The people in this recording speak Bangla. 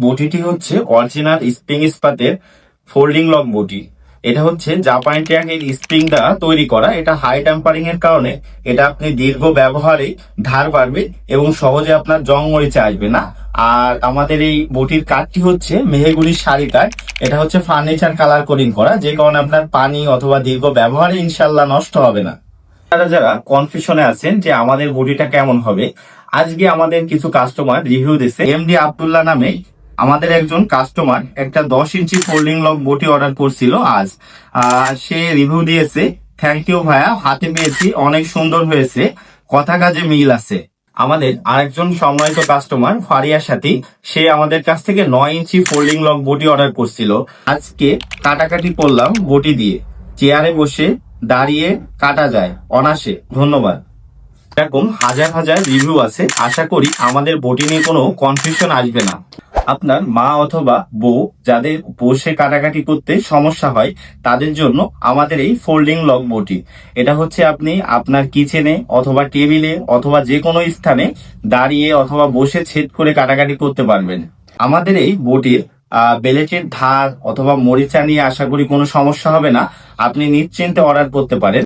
বটিটি হচ্ছে অরিজিনাল স্প্রিং ইস্পাতের ফোল্ডিং লক বটি। এটা হচ্ছে জাপান ট্যাগের স্প্রিং দ্বারা তৈরি করা। এটা হাই টেম্পারিং এর কারণে এটা আপনি দীর্ঘ ব্যবহারে ধার বাড়বে এবং সহজে আপনার জং মরিচে আসবে না। আর আমাদের এই বটির কাঠটি হচ্ছে মেহগুনির শাড়ি কাঠ। এটা হচ্ছে ফার্নিচার কালার কোডিং করা, যে কারণে আপনার পানি অথবা দীর্ঘ ব্যবহারে ইনশাল্লাহ নষ্ট হবে না। যারা যারা কনফিউশনে আছেন যে আমাদের বডিটা কেমন হবে, আজকে আমাদের কিছু কাস্টমার রিভিউ দিচ্ছে। এমডি আব্দুল্লাহ নামে আমাদের একজন কাস্টমার একটা 10 ইঞ্চি ফোল্ডিং লক বটি অর্ডার করছিল আজ। সে রিভিউ দিয়েছে, থ্যাংক ইউ ভাইয়া, হাতে পেয়েছি, অনেক সুন্দর হয়েছে, কথা কাজে মিল আছে। আমাদের আরেকজন সম্মানিত কাস্টমার ফারিয়ার সাথী, সে আমাদের কাছ থেকে 9 ইঞ্চি ফোল্ডিং লক বটি অর্ডার করছিল। আজকে কাটাকাটি করলাম বটি দিয়ে, চেয়ারে বসে দাঁড়িয়ে কাটা যায় অনাসে। ধন্যবাদ। এরকম হাজার হাজার রিভিউ আছে, আশা করি আমাদের বটি নিয়ে কোনো কনফিউশন আসবে না। আপনার মা অথবা বউ যাদের বসে কাটাকাটি করতে সমস্যা হয়, তাদের জন্য আমাদের এই ফোল্ডিং লক বটি। এটা হচ্ছে আপনি আপনার কিচেনে অথবা টেবিলে অথবা যে কোনো স্থানে দাঁড়িয়ে অথবা বসে ছেদ করে কাটাকাটি করতে পারবেন। আমাদের এই বটির বেলেটের ধার অথবা মরিচা নিয়ে আশা করি কোনো সমস্যা হবে না। আপনি নিশ্চিন্তে অর্ডার করতে পারেন।